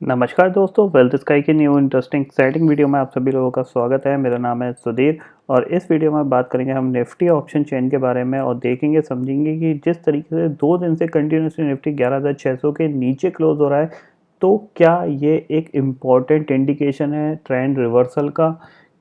नमस्कार दोस्तों, wealth sky की न्यू इंटरेस्टिंग एक्साइटिंग वीडियो में आप सभी लोगों का स्वागत है। मेरा नाम है सुधीर और इस वीडियो में बात करेंगे हम निफ्टी ऑप्शन चेन के बारे में और देखेंगे समझेंगे कि जिस तरीके से 2 दिन से कंटिन्यूसली निफ्टी 11,600 के नीचे क्लोज हो रहा है, तो क्या ये एक इम्पॉर्टेंट इंडिकेशन है ट्रेंड रिवर्सल का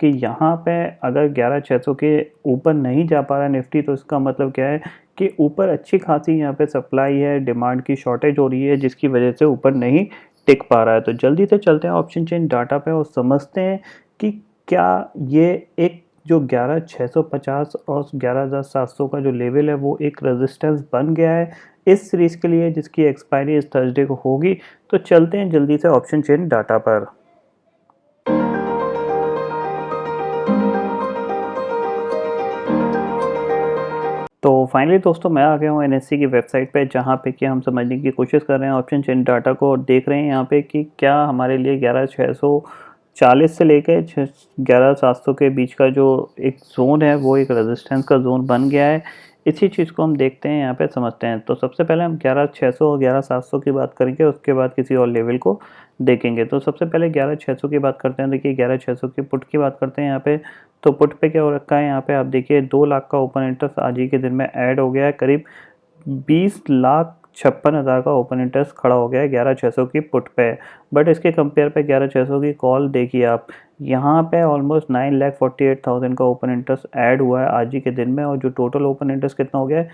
कि यहाँ पे अगर 11,600 के ऊपर नहीं जा पा रहा है निफ्टी, तो इसका मतलब क्या है कि ऊपर अच्छी खासी यहाँ पे सप्लाई है, डिमांड की शॉर्टेज हो रही है जिसकी वजह से ऊपर नहीं टिक पा रहा है। तो जल्दी से चलते हैं ऑप्शन चेन डाटा पे और समझते हैं कि क्या ये एक जो 11,650 और 11,700 का जो लेवल है वो एक रेजिस्टेंस बन गया है इस सीरीज के लिए जिसकी एक्सपायरी इस थर्सडे को होगी। तो चलते हैं जल्दी से ऑप्शन चेन डाटा पर। तो फाइनली दोस्तों मैं आ गया हूँ एनएससी की वेबसाइट पे, जहाँ पे कि हम समझने की कोशिश कर रहे हैं ऑप्शन चेन डाटा को और देख रहे हैं यहाँ पे कि क्या हमारे लिए 11,640 से लेकर 11,700 के बीच का जो एक जोन है वो एक रेजिस्टेंस का जोन बन गया है। इसी चीज़ को हम देखते हैं यहाँ पे समझते हैं। तो सबसे पहले हम 11,600 और 11,700 की बात करेंगे, उसके बाद किसी और लेवल को देखेंगे। तो सबसे पहले 11,600 की बात करते हैं। देखिए 11,600 की पुट की बात करते हैं यहाँ पे। तो पुट पे क्या हो रखा है यहाँ पे, आप देखिए 2 लाख का ओपन इंटरेस्ट आज ही के दिन में ऐड हो गया है। करीब 20,56,000 का ओपन इंटरेस्ट खड़ा हो गया है 11,600 की पुट पे। बट इसके कंपेयर पे 11,600 की कॉल देखिए आप, यहाँ पे ऑलमोस्ट 9,48,000 का ओपन इंटरेस्ट ऐड हुआ है आज ही के दिन में और जो टोटल ओपन इंटरेस्ट कितना हो गया है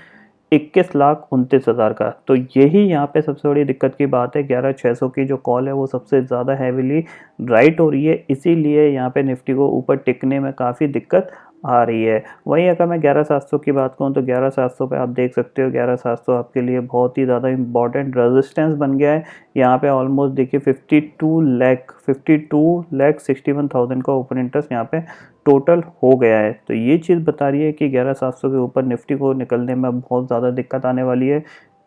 21,29,000 का। तो यही यहाँ पे सबसे बड़ी दिक्कत की बात है। 11,600 की जो कॉल है वो सबसे ज़्यादा हैविली राइट हो रही है, इसीलिए यहाँ पे निफ्टी को ऊपर टिकने में काफ़ी दिक्कत आ रही है। वहीं अगर मैं 11,700 की बात करूँ तो 11,700 पे आप देख सकते हो 11,700 आपके लिए बहुत ही ज़्यादा इंपॉर्टेंट रेजिस्टेंस बन गया है। यहाँ पे ऑलमोस्ट देखिए 52,61,000 का ओपन इंटरेस्ट यहाँ पे टोटल हो गया है। तो ये चीज़ बता रही है कि 11,700 के ऊपर निफ्टी को निकलने में बहुत ज़्यादा दिक्कत आने वाली है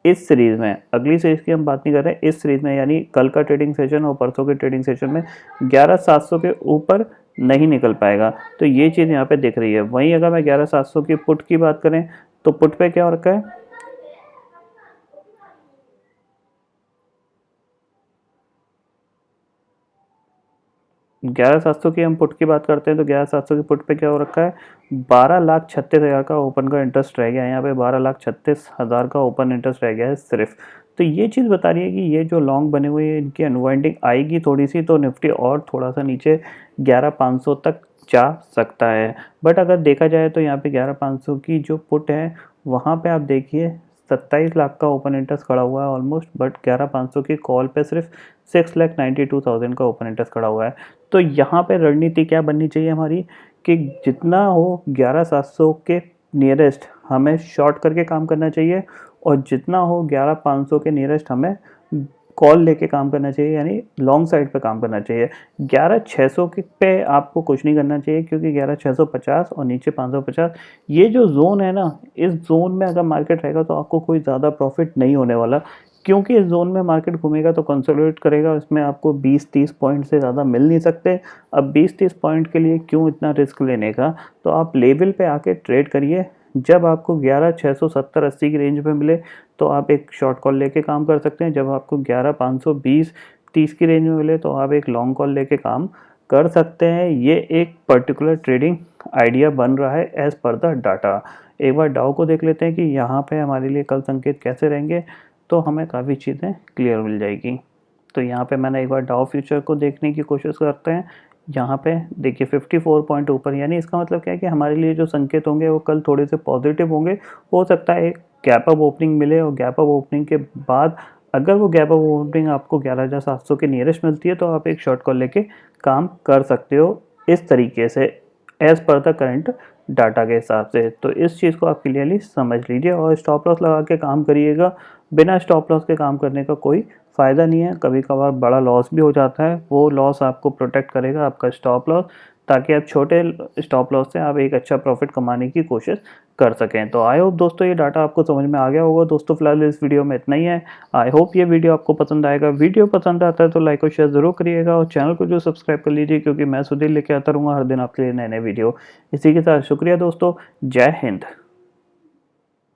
इस सीरीज़ में। अगली सीरीज़ की हम बात नहीं कर रहे हैं, इस सीरीज़ में यानी कल का ट्रेडिंग सेशन और परसों के ट्रेडिंग सेशन में 11,700 के ऊपर नहीं निकल पाएगा। तो ये चीज़ यहाँ पे दिख रही है। वहीं अगर मैं 11,700 की पुट की बात करें तो पुट पे क्या हो रखा है, 11,700 की हम पुट की बात करते हैं तो 11,700 की पुट पे क्या हो रखा है, 12,36,000 का ओपन का इंटरेस्ट रह गया है। यहाँ पे 12,36,000 का ओपन इंटरेस्ट रह गया है सिर्फ। तो ये चीज़ बता रही है कि ये जो लॉन्ग बने हुए हैं इनकी अनवाइंडिंग आएगी थोड़ी सी, तो निफ्टी और थोड़ा सा नीचे 11,500 तक जा सकता है। बट अगर देखा जाए तो यहाँ पे 11,500 की जो पुट है वहाँ पे आप देखिए 27 लाख का ओपन इंटरेस्ट खड़ा हुआ है ऑलमोस्ट। बट 11,500 की कॉल पे सिर्फ 6,92,000 का ओपन इंटरेस्ट खड़ा हुआ है। तो यहाँ पे रणनीति क्या बननी चाहिए हमारी कि जितना हो 11,700 के नियरेस्ट हमें शॉर्ट करके काम करना चाहिए और जितना हो 11,500 के नियरेस्ट हमें कॉल लेके काम करना चाहिए, यानी लॉन्ग साइड पे काम करना चाहिए। 11,600 के पे आपको कुछ नहीं करना चाहिए क्योंकि 11,650 और नीचे 550 ये जो जोन है ना, इस जोन में अगर मार्केट रहेगा तो आपको कोई ज़्यादा प्रॉफिट नहीं होने वाला, क्योंकि इस जोन में मार्केट घूमेगा तो कंसोलिडेट करेगा, इसमें आपको 20-30 पॉइंट से ज़्यादा मिल नहीं सकते। अब 20-30 पॉइंट के लिए क्यों इतना रिस्क लेने का, तो आप लेवल पे आके ट्रेड करिए। जब आपको 11,670-80 की रेंज में मिले तो आप एक शॉर्ट कॉल लेके काम कर सकते हैं। जब आपको 11,520-30 की रेंज में मिले तो आप एक लॉन्ग कॉल लेके काम कर सकते हैं। ये एक पर्टिकुलर ट्रेडिंग आइडिया बन रहा है एज़ पर द डाटा। एक बार डाउ को देख लेते हैं कि यहाँ पे हमारे लिए कल संकेत कैसे रहेंगे, तो हमें काफ़ी चीज़ें क्लियर मिल जाएगी। तो यहाँ पे मैंने एक बार डाउ फ्यूचर को देखने की कोशिश करते हैं। यहाँ पे देखिए 54 पॉइंट ऊपर, यानी इसका मतलब क्या है कि हमारे लिए जो संकेत होंगे वो कल थोड़े से पॉजिटिव होंगे। हो सकता है एक गैप अप ओपनिंग मिले और गैप अप ओपनिंग के बाद अगर वो गैप अप ओपनिंग आपको 11,700 के नियरेस्ट मिलती है तो आप एक शॉर्ट कॉल लेके काम कर सकते हो इस तरीके से as per the current data के हिसाब से। तो इस चीज़ को आप क्लियरली समझ लीजिए और स्टॉप लॉस लगा के काम करिएगा। बिना स्टॉप लॉस के काम करने का कोई फ़ायदा नहीं है। कभी कभार बड़ा लॉस भी हो जाता है, वो लॉस आपको प्रोटेक्ट करेगा आपका स्टॉप लॉस, ताकि आप छोटे स्टॉप लॉस से आप एक अच्छा प्रॉफिट कमाने की कोशिश कर सकें। तो आई होप दोस्तों ये डाटा आपको समझ में आ गया होगा। दोस्तों फिलहाल इस वीडियो में इतना ही है। आई होप ये वीडियो आपको पसंद आएगा। वीडियो पसंद आता है तो लाइक और शेयर ज़रूर करिएगा और चैनल को जो सब्सक्राइब कर लीजिए, क्योंकि मैं सुधीर लेके आता रहूँगा हर दिन आपके लिए नए नए वीडियो। इसी के साथ शुक्रिया दोस्तों, जय हिंद।